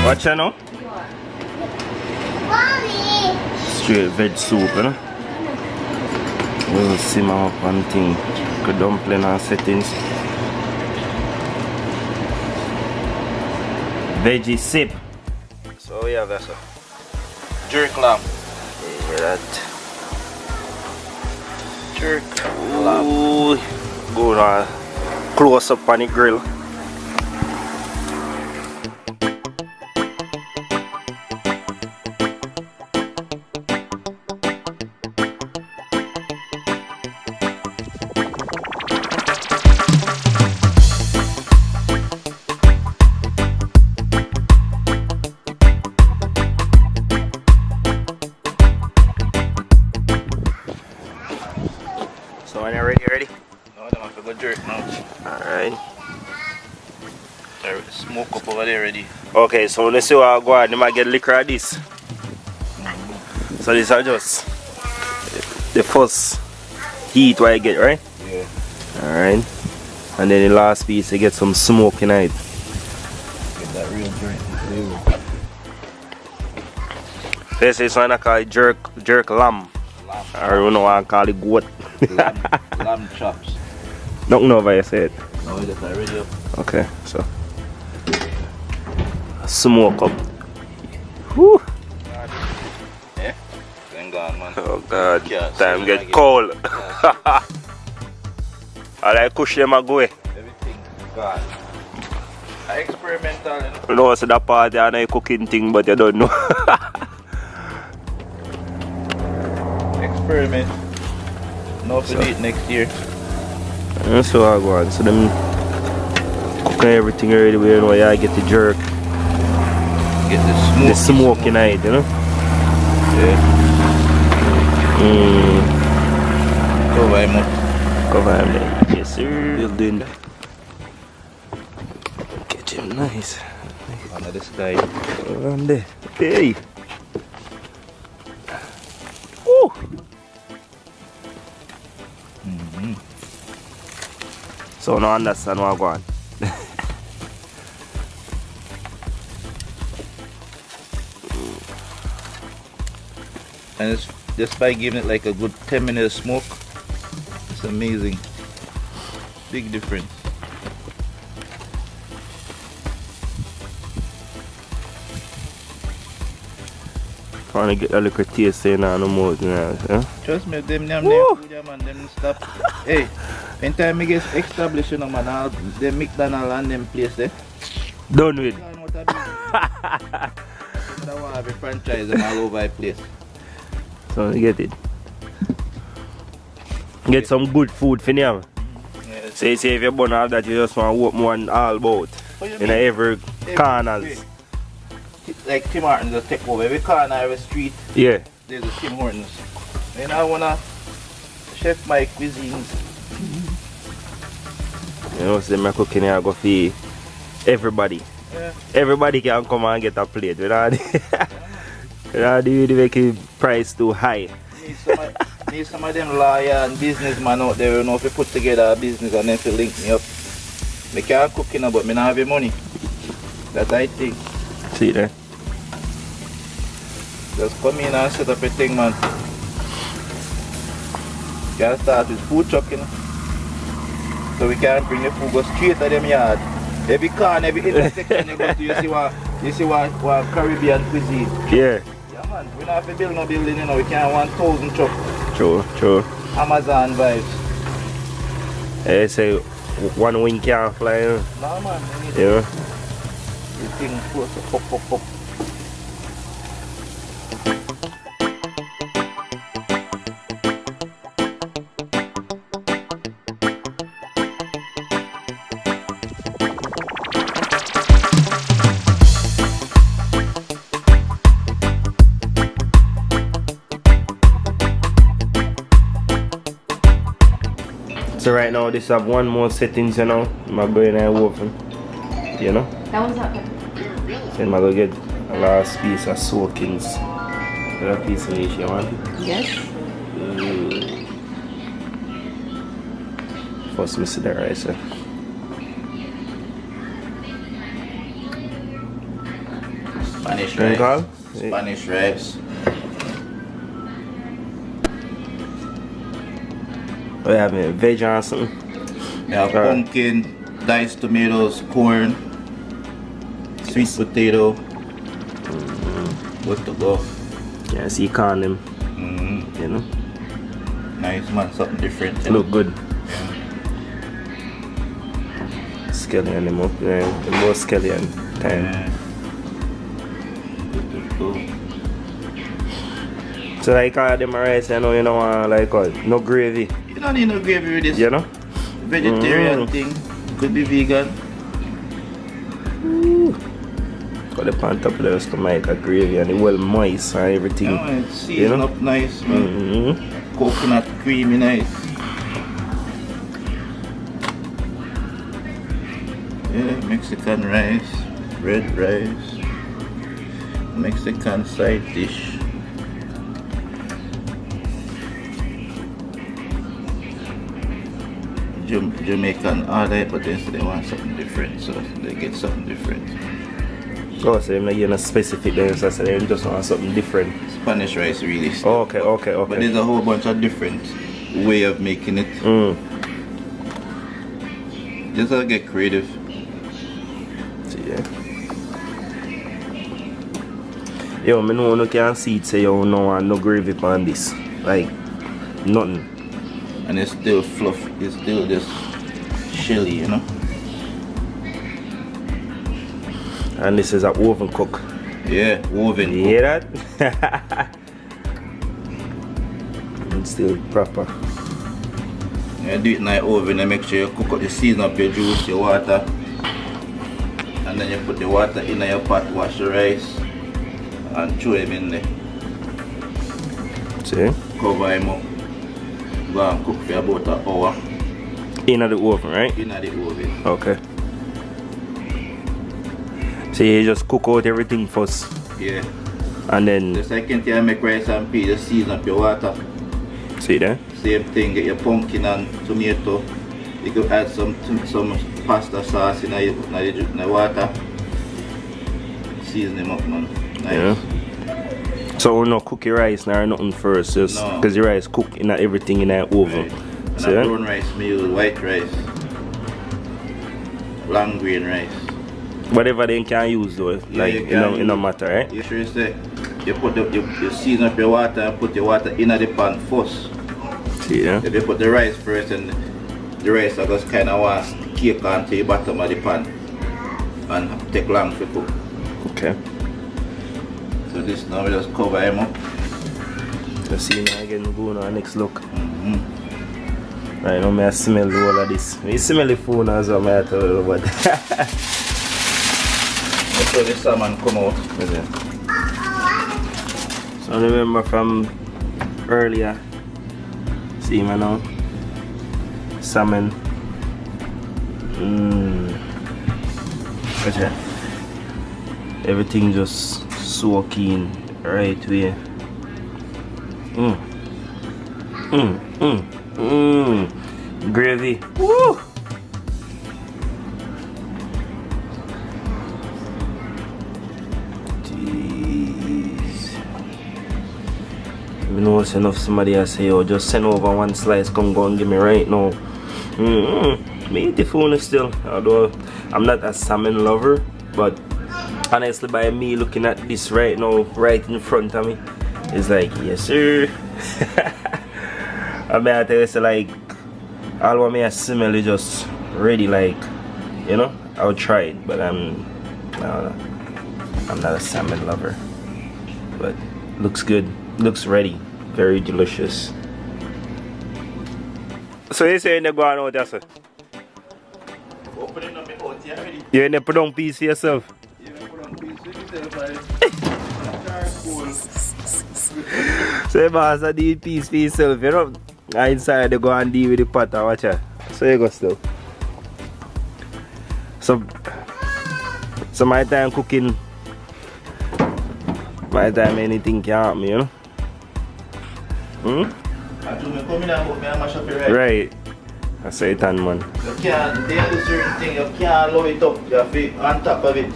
Watch out now. Straight veg soup, you know. We'll simmer up one thing. Good dumpling and settings. Veggie sip. So we have that. Jerk lamb. Yeah, that. Jerk Ooh, go on close up on the grill. So when you're ready? No, I don't have to go jerk now. Alright. Smoke up over there already. Okay, so let's see what I go on. You might get liquor of this. So these are just the first heat what I get, right? Yeah. Alright. And then the last piece you get some smoke in it. Get that real jerk flavor. This is one I call it jerk lamb. Or you know what I call it goat. Lamb chops. Nothing over you said. No, we get that ready up. Okay, so smoke up. Whew. Yeah? Then gone, man. Oh god, Yeah, time so get cold. I like push them a go. Everything gone. Experimental, you know? You know, so that part you know cooking thing, but you don't know. Experiment. No for eat next year. That's how I go on. So them cooking everything already, you know, you get the jerk. Get the Smoke in it, you know? Yeah. Cover him up. Cover him there. Yes sir. Building. Get him nice. Under this guy. Around there. Hey. Woo. So now understand what I go on. And it's just by giving it like a good 10 minutes smoke, it's amazing. Big difference. Trying to get a little taste in on the mouth now, yeah? Trust me, them food, man, them stuff. Hey, anytime I get established, you know, man, all them McDonald's and them place there. Done with. I want to have a franchise them all over the place. So you get it. Get some good food for them. Yeah, say if you burn all that, you just want to open one all about. In every corners. Like Tim Hortons will take over every corner, every street. Yeah. There's a Tim Hortons. And I wanna chef my cuisines. You know, so my cooking here go for everybody. Yeah. Everybody can come and get a plate. You know, you know, they make the price too high. Need some of them lawyer and businessmen out there, you know, if you put together a business and then to link me up. I can't cook, you know, but I don't have the money. That's I think. See there? Just come in and set up a thing, man. Can start with food truck, you know. So we can bring the food go straight to them yard. Every corner, every intersection you go to, you see what Caribbean cuisine. Yeah. Yeah, man. We don't have to build no building, you know. We can't 1,000 truck. True. Amazon vibes. They say one wing can't fly. You know? No, man. Yeah. The thing goes to pop. So right now this have one more settings, you know. I'm going to oven. You know? That one's not good. So I'm going to get a last piece of soakings. That piece of fish, you want? Yes. First we see the rice. Spanish Then rice. call? Spanish rice. We have veg or something. We have pumpkin, diced tomatoes, corn, sweet potato. Good to go. Yeah, see corn them. Mm-hmm. You know? Nice man, something different. Look good. Scallion them up, yeah. The more scallion time. Yeah. Good to go. So like all them rice, you know, you don't want like what? No gravy. You don't need no gravy with this. You know? Vegetarian thing. Could be vegan. Got the pan top there to make a gravy and it well moist and everything. Yeah, man, it's seasoned up nice, man. Coconut creamy nice. Yeah, Mexican rice, red rice, Mexican side dish. Jamaican all that, but they want something different, so they get something different. Oh, so they're not getting a specific there, so they just want something different. Spanish rice really. Oh, okay. But there's a whole bunch of different way of making it. Just gotta get creative. See, yeah. Yo, me know you can see it say you no want no gravy on this. Like, nothing. And it's still fluff, it's still just shelly, you know? And this is an oven cook. Yeah, oven You hear that? It's still proper. Yeah, do it in the oven and make sure you cook up the season up your juice, your water. And then you put the water in your pot, wash the rice, and throw them in there. See? Cover them up. Go and cook for about an hour. In the oven, right? In the oven. Okay. So you just cook out everything first. Yeah. And then The second time you make rice and peas, just season up your water. see there? Same thing, get your pumpkin and tomato. You could add some pasta sauce in the water. Season them up, man. Nice. Yeah. So we no cook your rice nor nothing first, just because the rice cook in everything in the oven. Right. And See a that? brown rice meal, white rice, long grain rice. Whatever they can use though, like you it no matter, right? You sure say you put you season up your water and put your water in the pan first. See yeah? If you put the rice first and the rice I just kinda want to cake onto the bottom of the pan and take long to cook. Okay. So this now we just cover him up. Let's see now again go on our next look. Right now I smell all of this. I smell the food as well, I tell you about. So the salmon come out. Okay. So I remember from earlier, see me now, salmon. Okay. Everything just soaking right way. Gravy. Woo! You know what's enough somebody I say, yo, just send over one slice, come go and give me right now. Me eat the food still, although I'm not a salmon lover, but honestly by me looking at this right now, right in front of me, it's like, yes sir. I mean I tell you, so like, all what me I smell is just ready, like, you know, I'll try it, but I'm not a salmon lover, but looks good, looks ready, very delicious. So you saying they're going out there, sir? Opening up the hot, you ready? You ain't put on piece for yourself? You put on piece for yourself, charcoal. So you must have the piece for yourself, you know? And inside they go and deal with the pot and watch it. So you go still. So my time cooking, my time anything can happen, you know? Right. I say it on man. You can't do certain thing, you can't load it up, you have to be on top of it.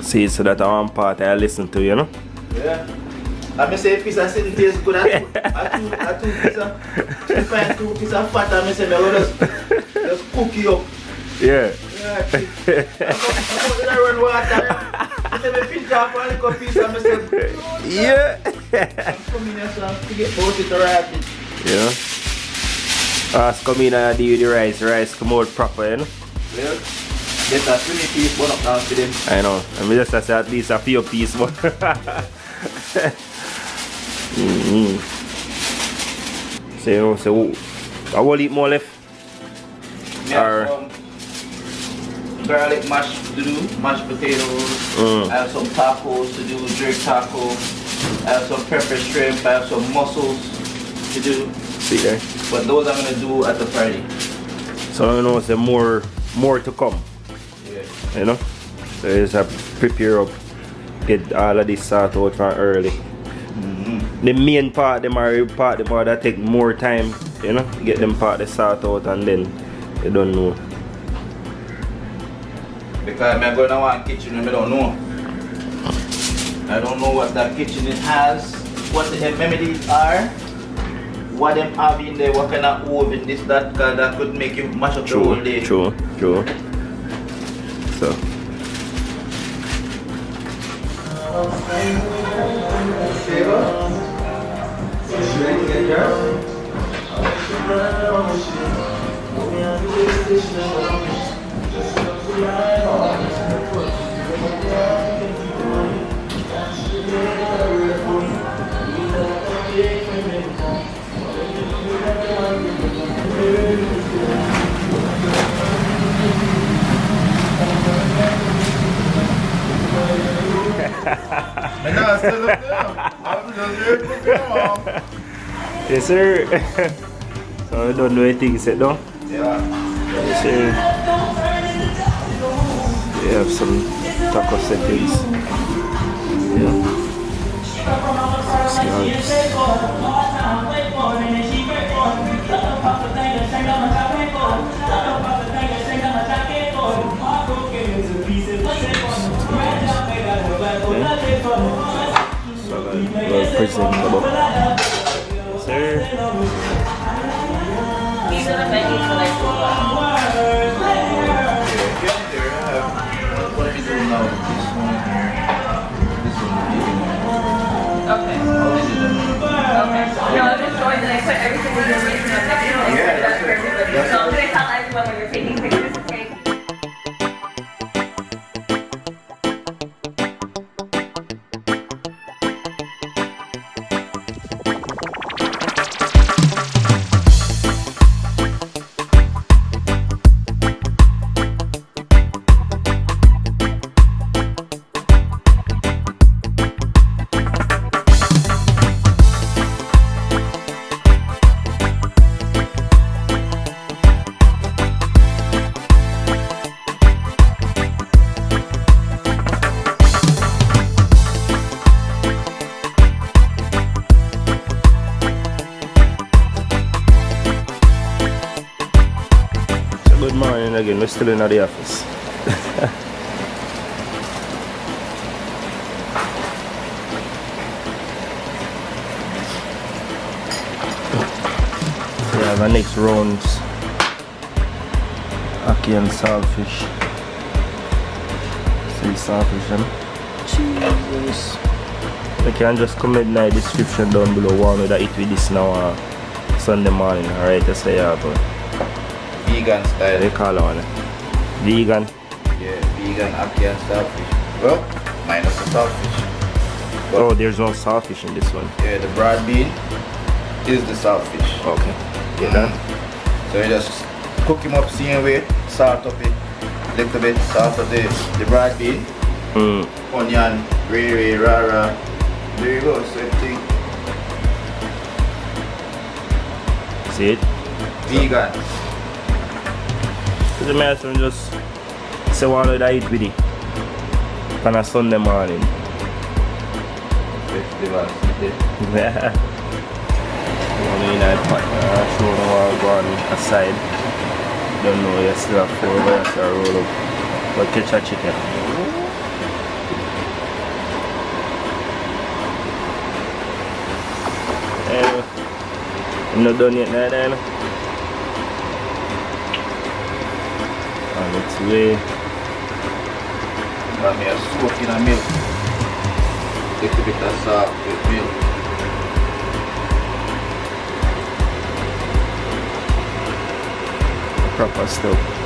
See, so that one part I listen to, you know? Yeah. I say piece of sin taste good at two piece of find 2 pieces of fat and I say I just cook it up. Yeah. Yeah, I run water. I say I pinch off a little piece and I say Yeah. I'm coming here so I forget about it right. Yeah. As come in and deal with the rice come out proper, you know? Yeah. Get a 20 piece one up down to them. I know. I mean just say at least a few piece one. So you know, so I will eat more left. Yeah, garlic mash to do, mashed potatoes. I have some tacos to do, jerk taco. I have some pepper shrimp. I have some mussels to do. See there. But those I'm gonna do at the party. So you know, say more to come. Yeah. You know? So you just prepare up, get all of this sort out from early. The main part, the part that take more time, you know, get them part the sort out and then you don't know. Because I'm going to one kitchen and I don't know. I don't know what that kitchen has, what the amenities are, what them have in there, what kind of oven, this, that, because that could make you mash up the whole day. True. So. And I still look down. I'm just here cooking along. Yes sir. So I don't do anything set down. Yeah. Yes sir. We have some taco settings. Yeah. Scallops. Salad, well presentable. Sir. These are the menus for like What are we doing now? This one. okay. Oh, this is the Okay. No, I'm just showing that I put everything in the rating of next to Yeah, that's it. So I'm gonna tell everyone when you're taking pictures to take. Good morning again, we're still in the office. We have our next rounds. Ackee and saltfish. See saltfish, huh? Jesus. You can just comment in the description down below one that eat with this now Sunday morning, alright? That's the apple. vegan style. They call on it. Vegan. Yeah, vegan ackee and saltfish. Well, minus the saltfish. But Oh, there's no saltfish in this one. yeah, the broad bean is the saltfish. Okay. Get that? So you just cook him up same way, salt up it, little bit, salt up the broad bean, onion, ray, rara. There you go, same thing. See it? Vegan. So the master just say one of that eat with it on a Sunday morning. Festival, see Yeah. One in a pot, show them all go on aside. Don't know, you still have 4 hours to roll up. But catch a chicken. I'm not done yet now then. On its way. Got me a soak in a milk. Little bit of salt with milk. Proper stuff.